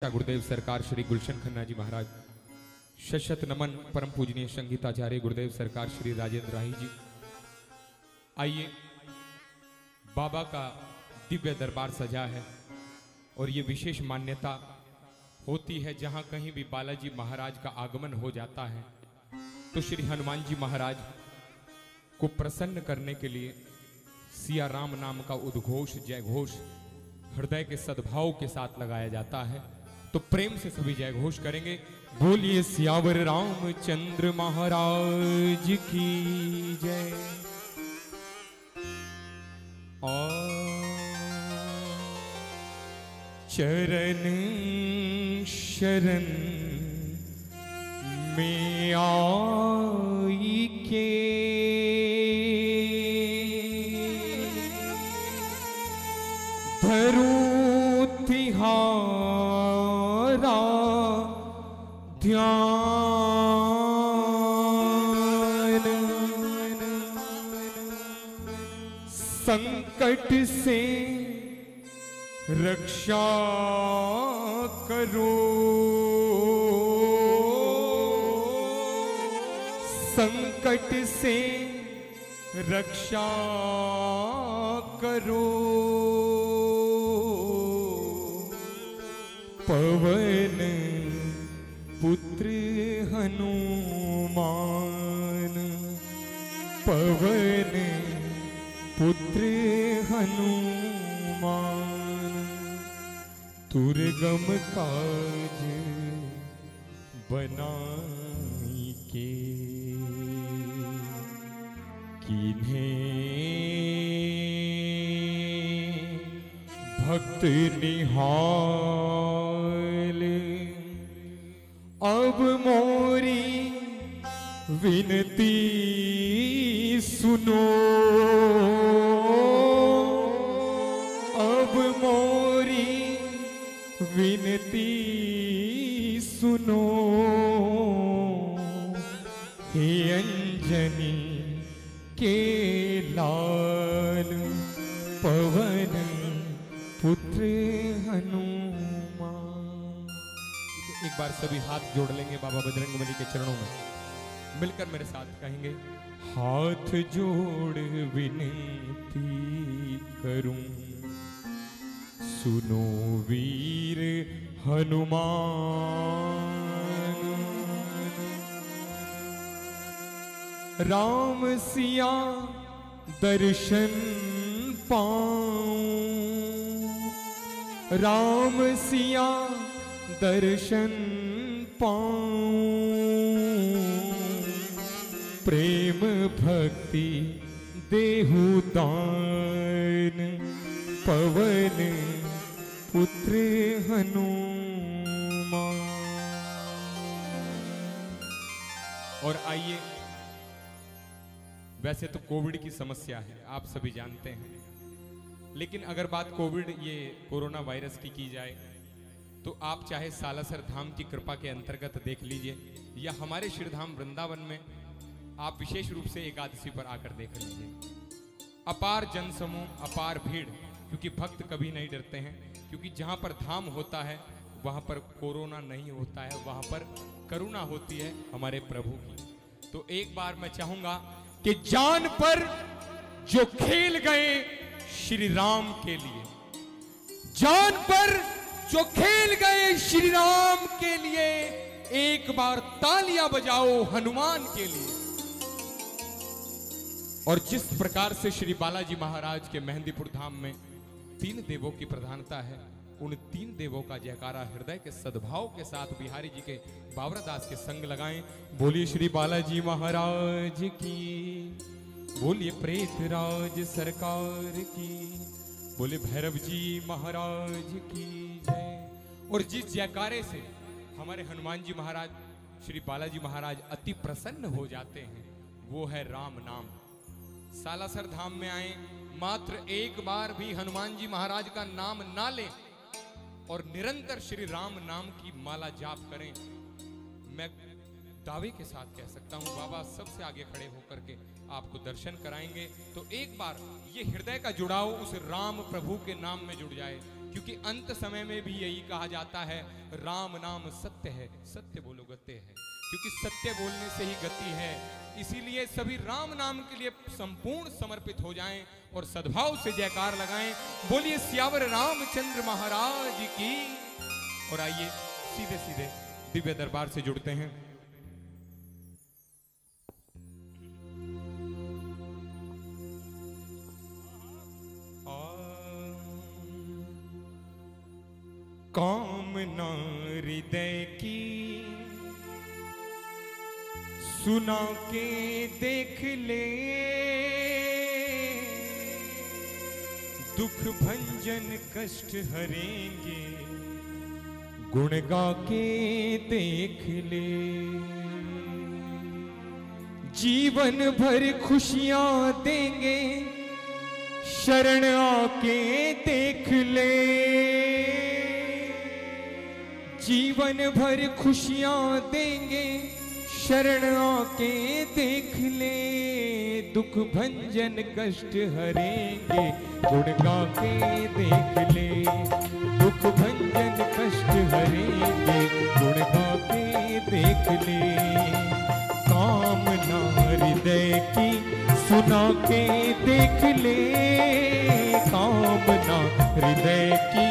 गुरुदेव सरकार श्री गुलशन खन्ना जी महाराज, शत नमन परम पूजनीय संगीताचार्य गुरुदेव सरकार श्री राजेंद्र राही जी। आइए, बाबा का दिव्य दरबार सजा है और ये विशेष मान्यता होती है जहां कहीं भी बालाजी महाराज का आगमन हो जाता है तो श्री हनुमान जी महाराज को प्रसन्न करने के लिए सिया राम नाम का उद्घोष जय घोष हृदय के सद्भाव के साथ लगाया जाता है। तो प्रेम से सभी जय घोष करेंगे। बोलिए सियावर रामचंद्र महाराज की जय। चरण शरण में आई के धरू तिहारा ध्यान, संकट से रक्षा करो, संकट से रक्षा करो, पवन पुत्र हनुमान, पवन पुत्र हनुमान, दुर्गम काज बनाई के किन्हें भक्त निहाल। अब मोरी विनती सुनो, अब मोरी विनती सुनो, हे अंजनी के लाल पवन पुत्र हनुमान। एक बार सभी हाथ जोड़ लेंगे बाबा बजरंगबली के चरणों में, मिलकर मेरे साथ कहेंगे, हाथ जोड़ विनती करूं, सुनो वीर हनुमान। राम सिया दर्शन पाऊं, राम सिया दर्शन पाऊं, प्रेम भक्ति देहु दान, पवन पुत्र हनुमान। और आइए, वैसे तो कोविड की समस्या है, आप सभी जानते हैं, लेकिन अगर बात कोविड ये कोरोना वायरस की जाए तो आप चाहे सालासर धाम की कृपा के अंतर्गत देख लीजिए या हमारे श्रीधाम वृंदावन में आप विशेष रूप से एकादशी पर आकर देख लीजिए। अपार जनसमूह, अपार भीड़, क्योंकि भक्त कभी नहीं डरते हैं, क्योंकि जहां पर धाम होता है वहां पर कोरोना नहीं होता है, वहां पर करुणा होती है हमारे प्रभु की। तो एक बार मैं चाहूंगा कि जान पर जो खेल गए श्री राम के लिए, जान पर जो खेल गए श्री राम के लिए, एक बार तालियां बजाओ हनुमान के लिए। और जिस प्रकार से श्री बालाजी महाराज के मेहंदीपुर धाम में 3 देवों की प्रधानता है, उन 3 देवों का जयकारा हृदय के सद्भाव के साथ बिहारी जी के बावरादास के संग लगाएं। बोलिए श्री बालाजी महाराज की, बोलिए प्रेतराज सरकार की, बोले भैरव जी महाराज की जय। और जिस जयकारे से हमारे हनुमान जी महाराज श्री बालाजी महाराज अति प्रसन्न हो जाते हैं वो है राम नाम। सालासर धाम में आए, मात्र एक बार भी हनुमान जी महाराज का नाम ना लें और निरंतर श्री राम नाम की माला जाप करें, मैं दावे के साथ कह सकता हूं बाबा सबसे आगे खड़े होकर के आपको दर्शन कराएंगे। तो एक बार ये हृदय का जुड़ाव उस राम प्रभु के नाम में जुड़ जाए क्योंकि अंत समय में भी यही कहा जाता है, राम नाम सत्य है, सत्य बोलो गति है, क्योंकि सत्य बोलने से ही गति है। इसीलिए सभी राम नाम के लिए संपूर्ण समर्पित हो जाएं और सद्भाव से जयकार लगाएं। बोलिए सियावर रामचंद्र महाराज की। और आइए सीधे सीधे दिव्य दरबार से जुड़ते हैं। कामना हृदय की सुना के देख ले, दुख भंजन कष्ट हरेंगे, गुण गा के देख ले। जीवन भर खुशियां देंगे, शरण आके देख ले। जीवन भर खुशियां देंगे, शरण आके देख ले। दुख भंजन कष्ट हरेंगे, गुण गा के देख ले। दुख भंजन कष्ट हरेंगे, गुण गा के देख ले। कामना हृदय की सुना के देख ले। कामना हृदय की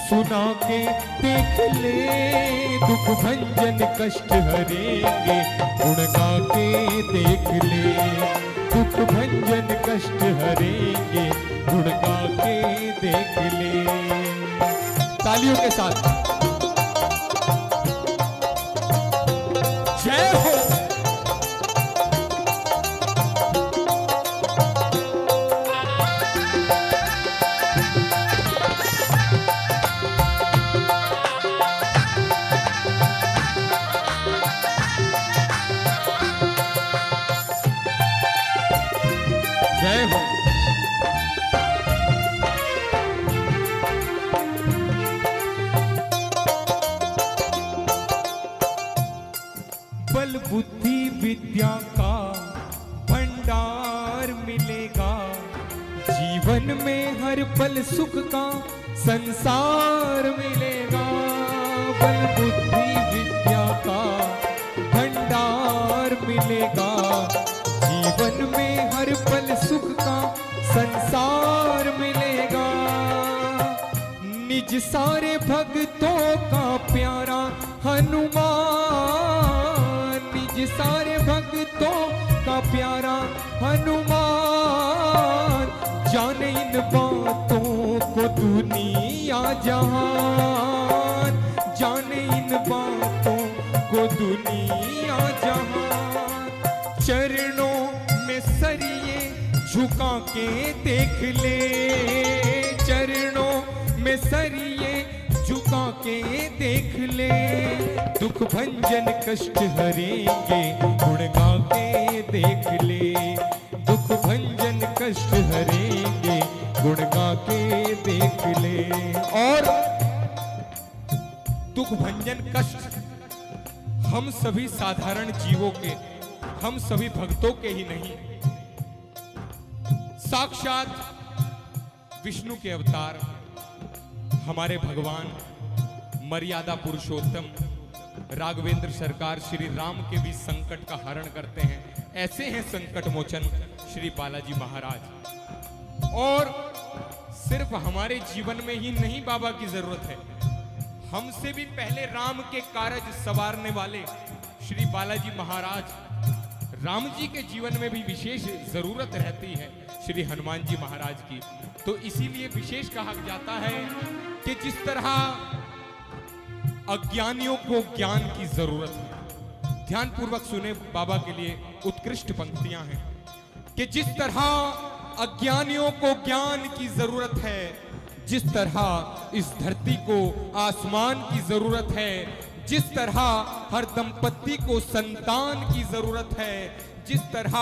सुना के देख ले। दुख भंजन कष्ट हरेंगे, गुण गा के देख ले। दुख भंजन कष्ट हरेंगे, गुण गा के देख ले। तालियों के साथ जय हो। जय हो। बल बुद्धि विद्या का भंडार मिलेगा, जीवन में हर पल सुख का संसार मिलेगा। बल बुद्धि विद्या का भंडार मिलेगा, जीवन में हर पल सुख का संसार मिलेगा। निज सारे भक्तों का प्यारा हनुमान, निज सारे भक्तों का प्यारा हनुमान। जाने इन बातों को दुनिया जहान, जाने इन बातों को दुनिया जहान। चरणों में सरिये झुका के देख ले। चरणों में सरिये झुका के देख ले। दुख भंजन कष्ट हरेंगे, गुण गा के देख ले। दुख भंजन कष्ट हरेंगे, गुण गा के देख ले। और दुख भंजन कष्ट हम सभी साधारण जीवों के, हम सभी भक्तों के ही नहीं, साक्षात विष्णु के अवतार हमारे भगवान मर्यादा पुरुषोत्तम राघवेंद्र सरकार श्री राम के भी संकट का हरण करते हैं। ऐसे हैं संकट मोचन श्री बालाजी महाराज। और सिर्फ हमारे जीवन में ही नहीं बाबा की जरूरत है, हमसे भी पहले राम के कारज संवारने वाले श्री बालाजी महाराज, राम जी के जीवन में भी विशेष जरूरत रहती है श्री हनुमान जी महाराज की। तो इसीलिए विशेष कहा जाता है कि जिस तरह अज्ञानियों को ज्ञान की जरूरत है, ध्यान पूर्वक सुने, बाबा के लिए उत्कृष्ट पंक्तियां हैं कि जिस तरह अज्ञानियों को ज्ञान की जरूरत है, जिस तरह इस धरती को आसमान की जरूरत है, जिस तरह हर दंपत्ति को संतान की जरूरत है, जिस तरह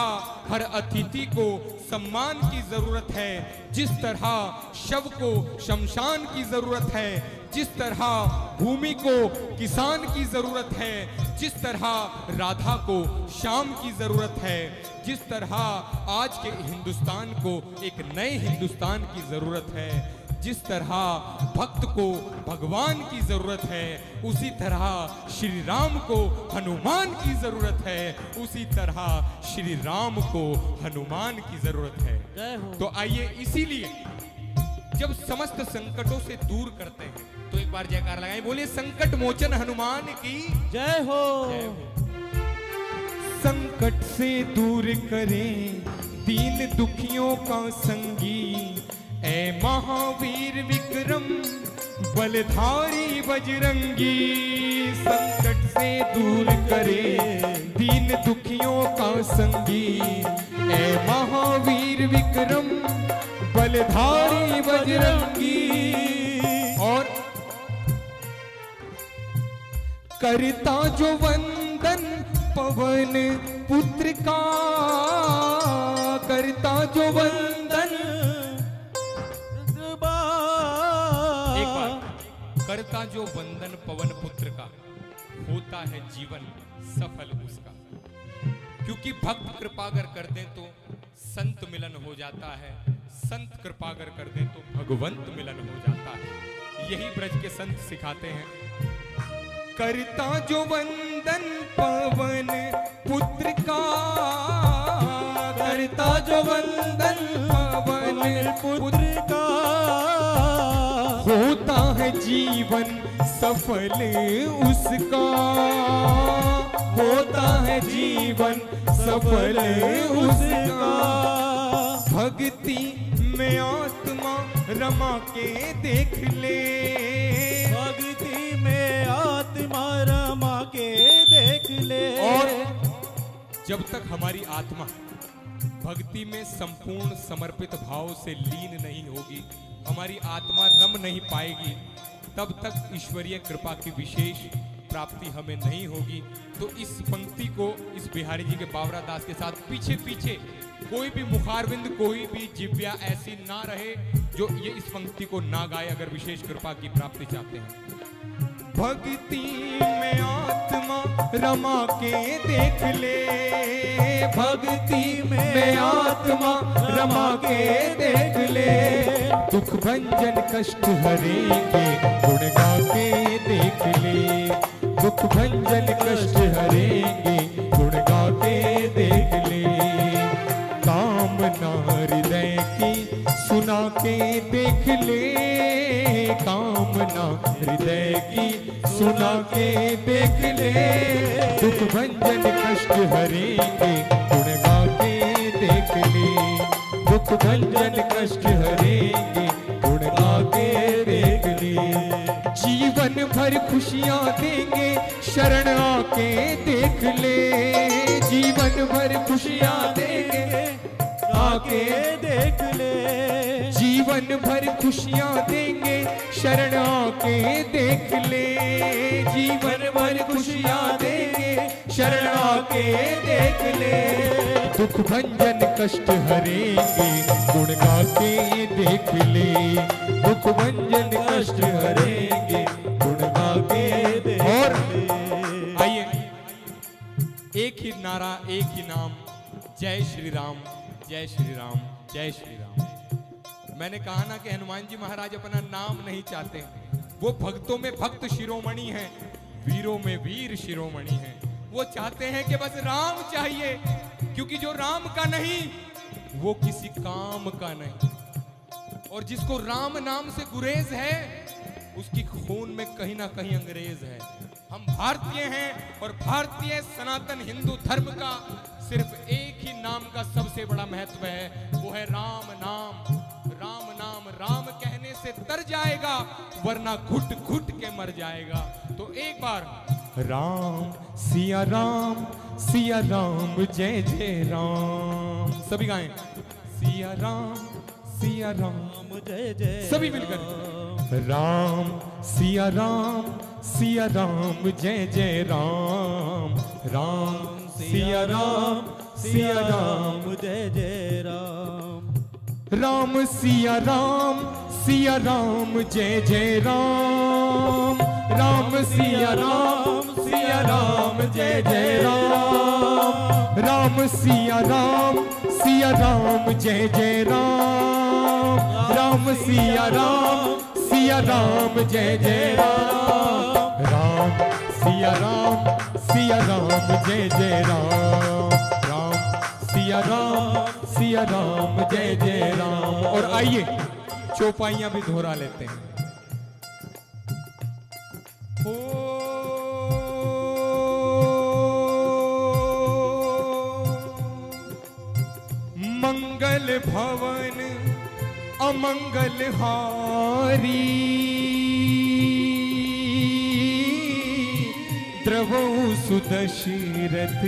हर अतिथि को सम्मान की जरूरत है, जिस तरह शव को शमशान की जरूरत है, जिस तरह भूमि को किसान की जरूरत है, जिस तरह राधा को श्याम की जरूरत है, जिस तरह आज के हिंदुस्तान को एक नए हिंदुस्तान की जरूरत है, जिस तरह भक्त को भगवान की जरूरत है, उसी तरह श्री राम को हनुमान की जरूरत है, उसी तरह श्री राम को हनुमान की जरूरत है। तो आइए, इसीलिए जब समस्त संकटों से दूर करते हैं तो एक बार जयकार लगाएं, बोलिए संकट मोचन हनुमान की जय हो। संकट से दूर करें दीन दुखियों का संगी, ऐ महावीर विक्रम बलधारी बजरंगी। संकट से दूर करे दीन दुखियों का संगी, ऐ महावीर विक्रम बलधारी बजरंगी। और करता जो वंदन पवन पुत्र का, करता जो वंदन, एक बार, करता जो वंदन पवन पुत्र का, होता है जीवन सफल उसका। क्योंकि भक्त कृपा अगर कर दें तो संत मिलन हो जाता है, संत कृपा अगर कर दें तो भगवंत मिलन हो जाता है। यही ब्रज के संत सिखाते हैं। करता जो वंदन पवन पुत्र का, करता जो वंदन पवन पुत्र का, होता है जीवन सफल उसका, होता है जीवन सफल उसका। भक्ति में आत्मा रमा के देख ले, भक्ति में आत्मा रमा के देख ले। और जब तक हमारी आत्मा भक्ति में संपूर्ण समर्पित भाव से लीन नहीं होगी, हमारी आत्मा रम नहीं पाएगी, तब तक ईश्वरीय कृपा की विशेष प्राप्ति हमें नहीं होगी। तो इस पंक्ति को इस बिहारी जी के बावरा दास के साथ पीछे पीछे कोई भी मुखारविंद, कोई भी जिव्या ऐसी ना रहे जो ये इस पंक्ति को ना गाए, अगर विशेष कृपा की प्राप्ति चाहते हैं। भक्ति में आत्मा रमा के देख ले, भक्ति में आत्मा रमा के देख ले। दुख भंजन कष्ट हरेंगे गुण गा के देख ले, दुख भंजन कष्ट हरेंगे गुण गा के देख ले। कामना हृदय की सुना के देख ले, कामना हृदय की सुना के देख ले। दुख भंजन कष्ट हरेंगे गुण गा के देख ले, दुख भंजन कष्ट हरेंगे गुण गा के देख ले। जीवन भर खुशियां देंगे शरण आके देख ले, जीवन भर खुशियां देंगे आके देख ले। जीवन भर खुशियां देंगे शरण आके देख ले, जीवन भर खुशियां देंगे शरण आके देख ले। दुख भंजन कष्ट हरेंगे गुण गा के देख ले, दुख भंजन कष्ट हरेंगे गुण गा के देख ले। और आइए, एक ही नारा, एक ही नाम, जय श्री राम, जय श्री राम, जय श्री राम। मैंने कहा ना कि हनुमान जी महाराज अपना नाम नहीं चाहते, वो भक्तों में भक्त शिरोमणि हैं, वीरों में वीर शिरोमणि हैं। वो चाहते हैं कि बस राम चाहिए, क्योंकि जो राम का नहीं वो किसी काम का नहीं। और जिसको राम नाम से गुरेज है उसकी खून में कहीं ना कहीं अंग्रेज है। हम भारतीय हैं और भारतीय सनातन हिंदू धर्म का सिर्फ एक ही नाम का सबसे बड़ा महत्व है, वो है राम नाम। राम नाम, राम कहने से तर जाएगा वरना घुट घुट के मर जाएगा। तो एक बार राम सिया राम, सिया राम जय जय राम, सभी गाएं। सिया राम, सिया राम जय जय, सभी मिलकर। राम सिया राम, सिया राम जय जय राम, राम सिया राम, सिया राम जय जय राम। राम सिया राम, सिया राम जय जय राम, राम सिया राम, सिया राम जय जय राम, राम सिया राम, सिया राम जय जय राम, राम सिया राम, सिया राम जय जय राम, राम सिया राम, सिया राम जय जय राम, राम सिया राम, सिया राम जय जय राम। और आइए चौपाइयां भी दोहरा लेते हैं। मंगल भवन अमंगल हारी, द्रवहु सुदशरथ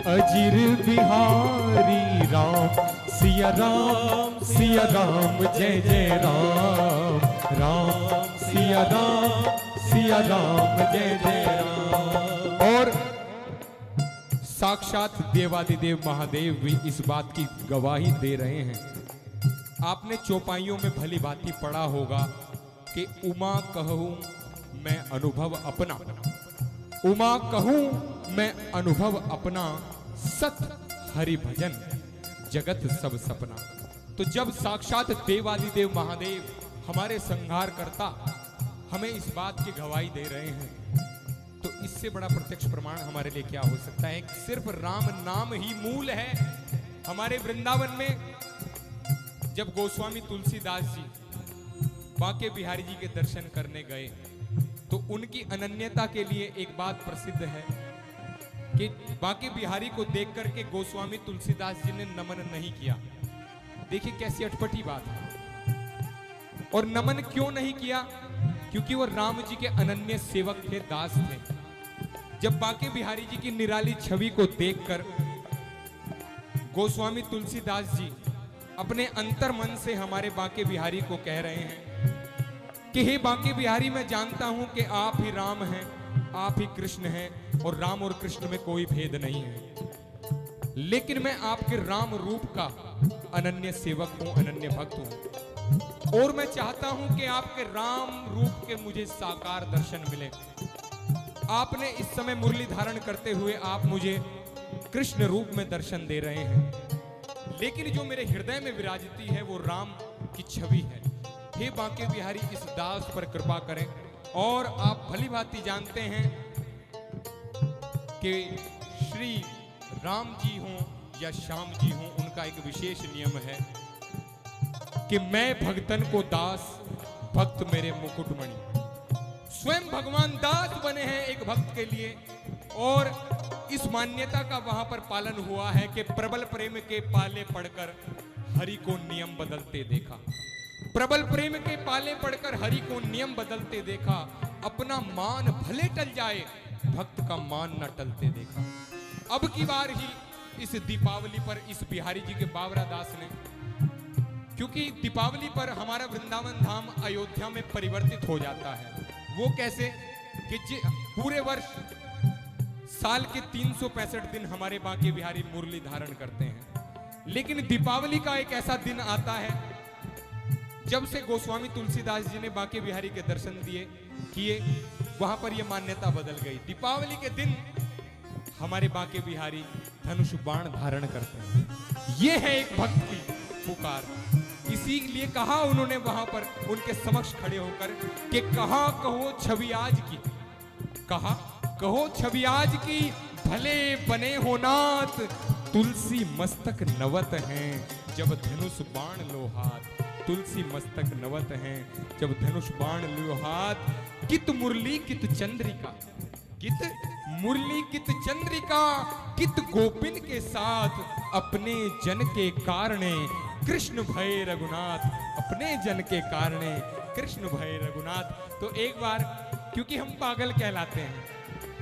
अजिर बिहारी, राम सिया राम, सिया राम जय जय राम, राम सिया राम, सिया राम जय जय राम। और साक्षात देवादिदेव महादेव भी इस बात की गवाही दे रहे हैं। आपने चौपाइयों में भली भांति पढ़ा होगा कि उमा कहूं मैं अनुभव अपना, उमा कहूं मैं अनुभव अपना, सत हरि भजन जगत सब सपना। तो जब साक्षात देवादिदेव महादेव हमारे संहार करता हमें इस बात की गवाही दे रहे हैं, तो इससे बड़ा प्रत्यक्ष प्रमाण हमारे लिए क्या हो सकता है। सिर्फ राम नाम ही मूल है। हमारे वृंदावन में जब गोस्वामी तुलसीदास जी बांके बिहारी जी के दर्शन करने गए तो उनकी अनन्यता के लिए एक बात प्रसिद्ध है कि बांके बिहारी को देख करके गोस्वामी तुलसीदास जी ने नमन नहीं किया। देखिए कैसी अटपटी बात है। और नमन क्यों नहीं किया? क्योंकि वो राम जी के अनन्य सेवक थे, दास थे। जब बांके बिहारी जी की निराली छवि को देखकर गोस्वामी तुलसीदास जी अपने अंतर मन से हमारे बांके बिहारी को कह रहे हैं कि हे बांके बिहारी, मैं जानता हूं कि आप ही राम हैं, आप ही कृष्ण हैं और राम और कृष्ण में कोई भेद नहीं है, लेकिन मैं आपके राम रूप का अनन्य सेवक हूं, अनन्य भक्त हूं और मैं चाहता हूं कि आपके राम रूप के मुझे साकार दर्शन मिले। आपने इस समय मुरली धारण करते हुए आप मुझे कृष्ण रूप में दर्शन दे रहे हैं, लेकिन जो मेरे हृदय में विराजती है वो राम की छवि है। हे बांके बिहारी, इस दास पर कृपा करें। और आप भली भांति जानते हैं कि श्री राम जी हों या श्याम जी हों, उनका एक विशेष नियम है कि मैं भक्तन को दास, भक्त मेरे मुकुटमणि। स्वयं भगवान दास बने हैं एक भक्त के लिए। और इस मान्यता का वहां पर पालन हुआ है कि प्रबल प्रेम के पाले पढ़कर हरि को नियम बदलते देखा। प्रबल प्रेम के पाले पढ़कर हरि को नियम बदलते देखा। अपना मान भले टल जाए, भक्त का मान न टलते देखा। अब की बार ही इस दीपावली पर इस बिहारी जी के बावरा दास ने, क्योंकि दीपावली पर हमारा वृंदावन धाम अयोध्या में परिवर्तित हो जाता है। वो कैसे कि पूरे वर्ष साल के 365 दिन हमारे बांके बिहारी मुरली धारण करते हैं, लेकिन दीपावली का एक ऐसा दिन आता है जब से गोस्वामी तुलसीदास जी ने बांके बिहारी के दर्शन किए, वहां पर यह मान्यता बदल गई। दीपावली के दिन हमारे बांके बिहारी धनुष बाण धारण करते हैं। यह है एक भक्त की पुकार। इसीलिए कहा उन्होंने वहां पर उनके समक्ष खड़े होकर कि कहा कहो छवि आज की, कहा कहो छवि आज की, भले बने हो नाथ, तुलसी मस्तक नवत हैं जब धनुष बाण लो हाथ। तुलसी मस्तक नवत हैं जब धनुष बाण लो हाथ। कित मुरली कित चंद्रिका, कित मुरली कित चंद्रिका, कित गोपिन के साथ, अपने जन के कारणे कृष्ण भय रघुनाथ, अपने जन के कारणे कृष्ण भय रघुनाथ। तो एक बार, क्योंकि हम पागल कहलाते हैं,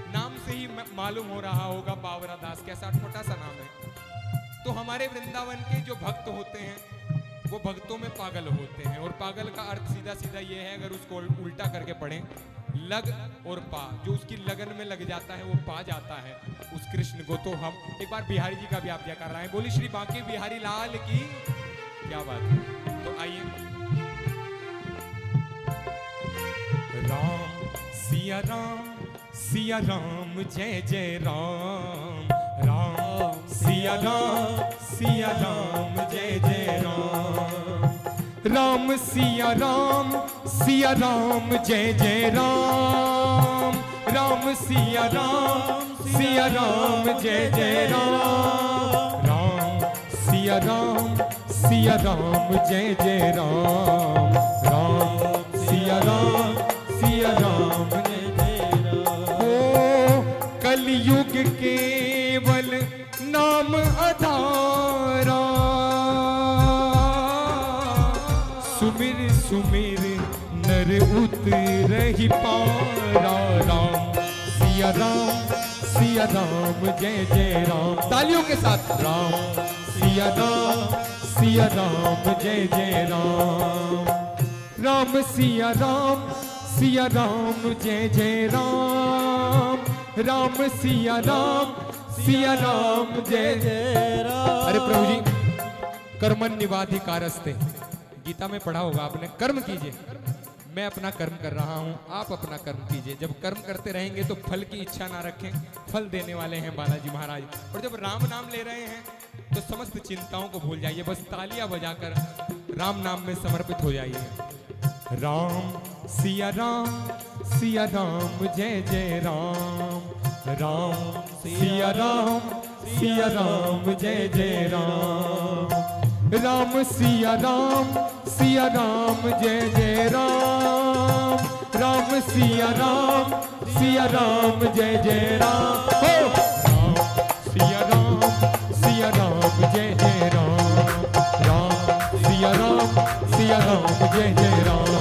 नाम से ही मालूम हो रहा होगा बावरा दास कैसा छोटा सा नाम है। तो हमारे वृंदावन के जो भक्त होते हैं वो भक्तों में पागल होते हैं। और पागल का अर्थ सीधा सीधा ये है, अगर उसको उल्टा करके पढ़ें, लग और पा, जो उसकी लगन में लग जाता है वो पा जाता है उस कृष्ण को। तो हम एक बार बिहारी जी का भी आप क्या कर रहे हैं, बोली श्री बांके बिहारी लाल की, क्या बात है। तो आइए, राम सिया राम, सिया राम जय जय राम, राम सिया राम, सिया राम जय जय राम, राम सिया राम जय जय राम। राम सिया राम जय जय राम। राम सिया राम जय जय राम। राम सिया राम जय जय राम। हो कलयुग केवल नाम आधारा, सुमिर सुमिर नर उतरहि पारा। राम सिया राम जय जय राम। तालियों के साथ राम सिया राम जय जय राम। राम सिया राम जय जय राम। राम सिया राम जय जय राम। अरे प्रभु जी, कर्मण्येवाधिकारस्ते, गीता में पढ़ा होगा आपने, कर्म कीजिए। मैं अपना कर्म कर रहा हूं, आप अपना कर्म कीजिए। जब कर्म करते रहेंगे तो फल की इच्छा ना रखें, फल देने वाले हैं बालाजी महाराज। और जब राम नाम ले रहे हैं तो समस्त चिंताओं को भूल जाइए, बस तालियां बजाकर राम नाम में समर्पित हो जाइए। राम सिया राम जय जय राम। राम सिया राम जय जय राम। राम सिया राम जय जय राम। राम सिया राम जय जय राम। हो राम सिया राम जय जय राम। राम सिया राम जय जय राम। राम सिया राम जय जय राम।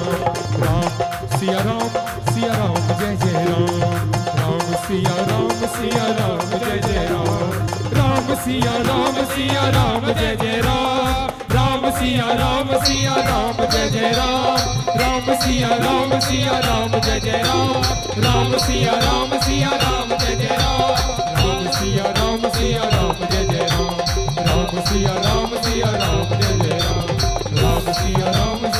राम सिया राम जय जय राम। राम सिया राम जय जय राम। राम सिया राम जय जय राम। राम सिया राम जय जय राम। राम सिया राम जय जय राम। राम सिया राम जय जय राम। राम सिया राम जय जय राम। राम सिया राम जय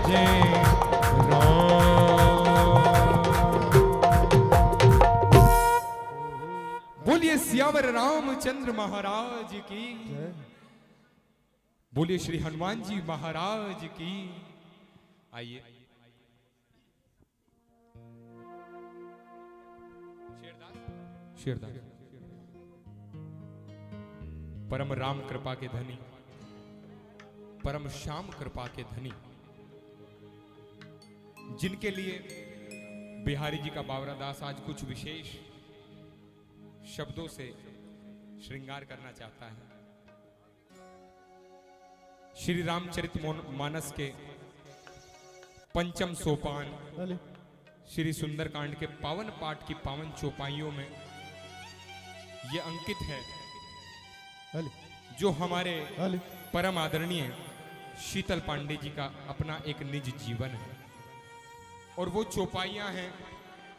जय राम। बोलिए सियावर रामचंद्र महाराज की, बोलिए श्री हनुमान जी महाराज की। आइए शेरदास, परम राम कृपा के धनी, परम श्याम कृपा के धनी, जिनके लिए बिहारी जी का बावरा दास आज कुछ विशेष शब्दों से श्रृंगार करना चाहता है। श्री रामचरितमानस के पंचम सोपान श्री सुंदरकांड के पावन पाठ की पावन चौपाइयों में यह अंकित है, जो हमारे परम आदरणीय शीतल पांडे जी का अपना एक निज जीवन है। और वो चौपाइयां हैं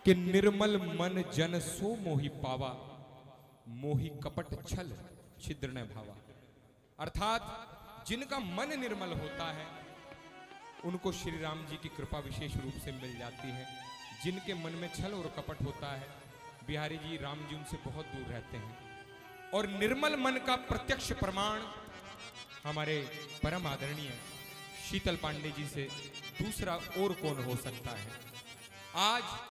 कि निर्मल मन जन सो मोहि पावा, मोहि कपट छल छिद्र न भावा। अर्थात जिनका मन निर्मल होता है उनको श्री राम जी की कृपा विशेष रूप से मिल जाती है। जिनके मन में छल और कपट होता है, बिहारी जी राम जी उनसे बहुत दूर रहते हैं। और निर्मल मन का प्रत्यक्ष प्रमाण हमारे परम आदरणीय शीतल पांडे जी से दूसरा और कौन हो सकता है। आज